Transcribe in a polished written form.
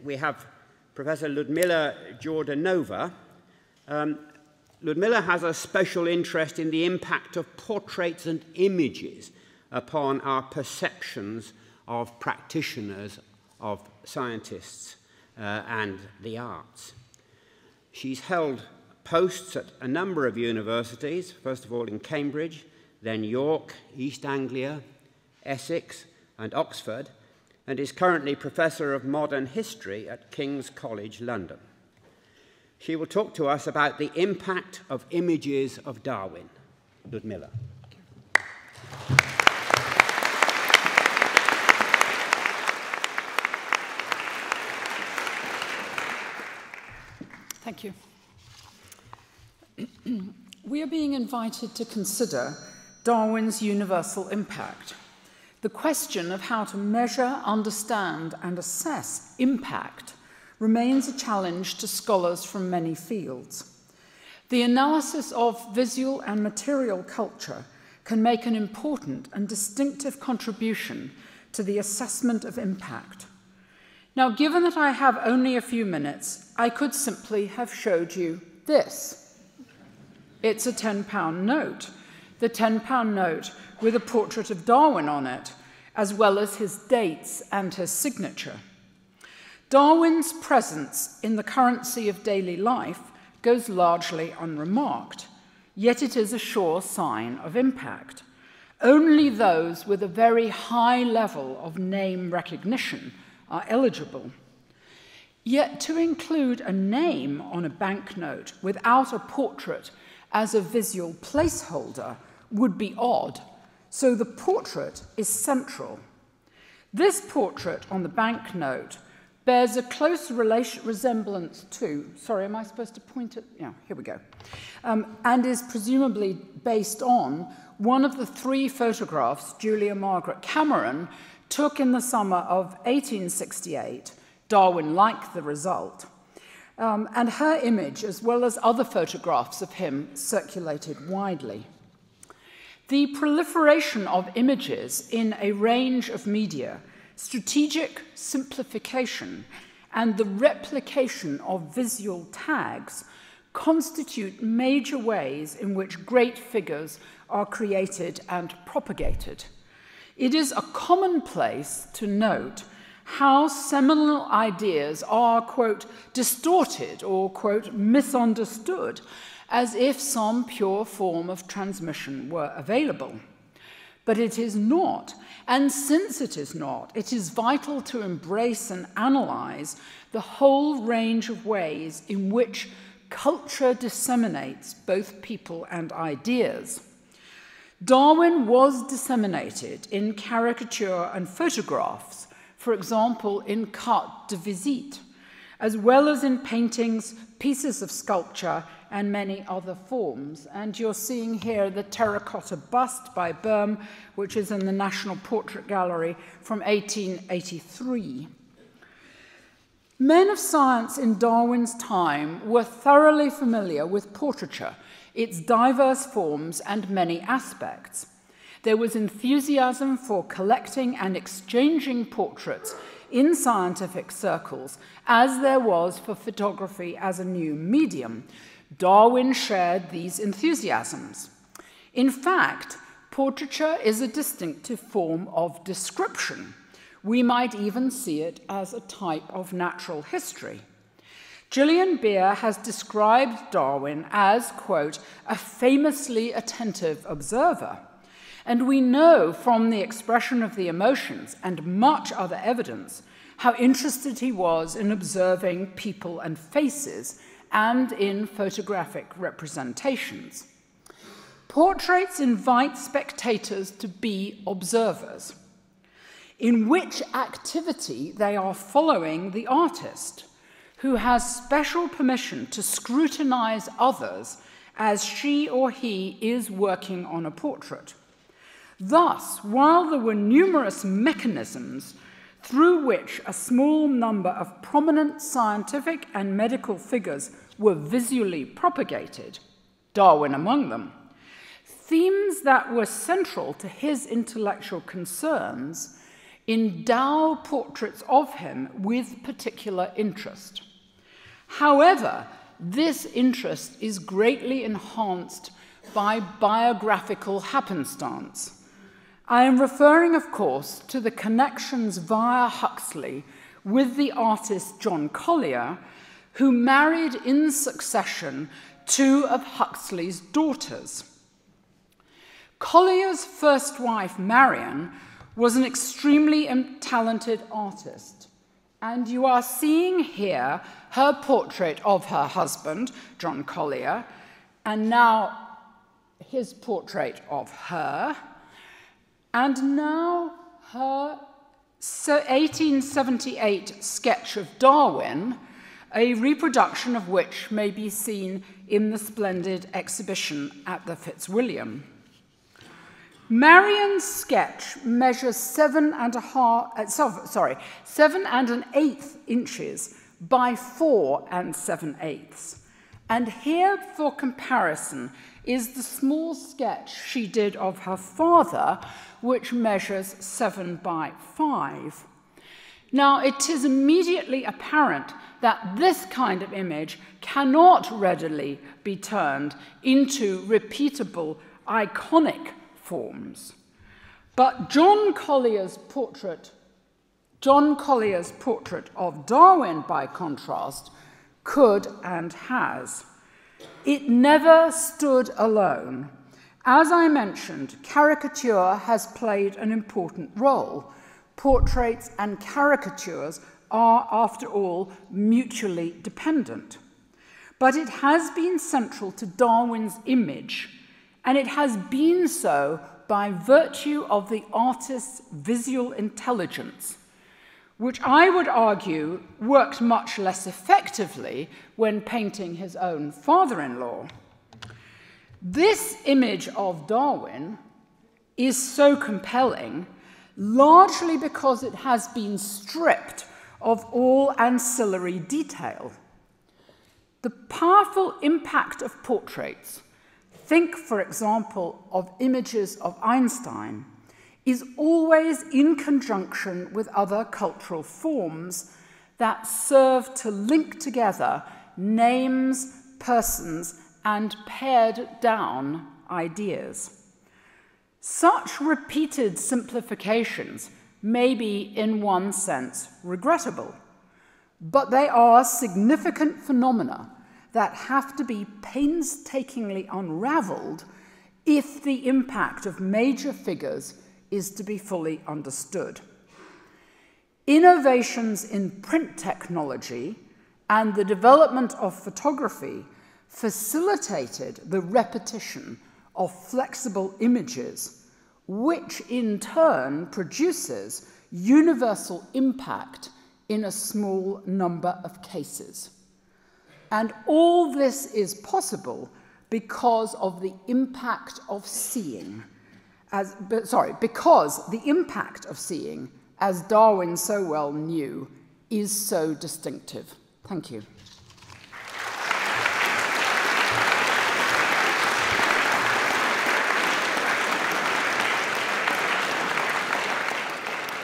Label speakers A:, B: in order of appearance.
A: We have Professor Ludmillia Jordanova. Ludmillia has a special interest in the impact of portraits and images upon our perceptions of practitioners, of scientists and the arts. She's held posts at a number of universities, first of all in Cambridge, then York, East Anglia, Essex and Oxford, and is currently Professor of Modern History at King's College, London. She will talk to us about the impact of images of Darwin. Ludmillia.
B: Thank you. We are being invited to consider Darwin's universal impact. The question of how to measure, understand, and assess impact remains a challenge to scholars from many fields. The analysis of visual and material culture can make an important and distinctive contribution to the assessment of impact. Now, given that I have only a few minutes, I could simply have showed you this. It's a £10 note, the £10 note with a portrait of Darwin on it, as well as his dates and his signature. Darwin's presence in the currency of daily life goes largely unremarked, yet it is a sure sign of impact. Only those with a very high level of name recognition are eligible. Yet to include a name on a banknote without a portrait as a visual placeholder would be odd, so the portrait is central. This portrait on the banknote bears a close resemblance to, sorry, am I supposed to point it? Yeah, here we go. And is presumably based on one of the 3 photographs Julia Margaret Cameron took in the summer of 1868. Darwin liked the result. And her image, as well as other photographs of him, circulated widely. The proliferation of images in a range of media, strategic simplification, and the replication of visual tags constitute major ways in which great figures are created and propagated. It is a commonplace to note how seminal ideas are, quote, distorted or, quote, misunderstood, as if some pure form of transmission were available. But it is not, and since it is not, it is vital to embrace and analyze the whole range of ways in which culture disseminates both people and ideas. Darwin was disseminated in caricature and photographs, for example, in cartes de visite, as well as in paintings, pieces of sculpture, and many other forms. And you're seeing here the terracotta bust by Boehm, which is in the National Portrait Gallery from 1883. Men of science in Darwin's time were thoroughly familiar with portraiture, its diverse forms and many aspects. There was enthusiasm for collecting and exchanging portraits in scientific circles, as there was for photography as a new medium. Darwin shared these enthusiasms. In fact, portraiture is a distinctive form of description. We might even see it as a type of natural history. Gillian Beer has described Darwin as, quote, a famously attentive observer. And we know from the expression of the emotions and much other evidence how interested he was in observing people and faces and in photographic representations. Portraits invite spectators to be observers, in which activity they are following the artist, who has special permission to scrutinize others as she or he is working on a portrait. Thus, while there were numerous mechanisms through which a small number of prominent scientific and medical figures were visually propagated, Darwin among them, themes that were central to his intellectual concerns endow portraits of him with particular interest. However, this interest is greatly enhanced by biographical happenstance. I am referring, of course, to the connections via Huxley with the artist John Collier, who married in succession two of Huxley's daughters. Collier's first wife, Marion, was an extremely talented artist, and you are seeing here her portrait of her husband, John Collier, and now his portrait of her, and now her 1878 sketch of Darwin, a reproduction of which may be seen in the splendid exhibition at the Fitzwilliam. Marion's sketch measures 7.125 inches by 4 7/8. And here, for comparison, is the small sketch she did of her father, which measures 7 by 5. Now, it is immediately apparent that this kind of image cannot readily be turned into repeatable, iconic forms. But John Collier's portrait of Darwin, by contrast, could and has. It never stood alone. As I mentioned, caricature has played an important role. Portraits and caricatures are, after all, mutually dependent. But it has been central to Darwin's image, and it has been so by virtue of the artist's visual intelligence, which I would argue worked much less effectively when painting his own father-in-law. This image of Darwin is so compelling largely because it has been stripped of all ancillary detail. The powerful impact of portraits, think, for example, of images of Einstein, is always in conjunction with other cultural forms that serve to link together names, persons, and pared down ideas. Such repeated simplifications may be, in one sense, regrettable, but they are significant phenomena that have to be painstakingly unraveled if the impact of major figures is to be fully understood. Innovations in print technology and the development of photography facilitated the repetition of flexible images, which in turn produces universal impact in a small number of cases. And all this is possible because of the impact of seeing, because the impact of seeing, as Darwin so well knew, is so distinctive. Thank you.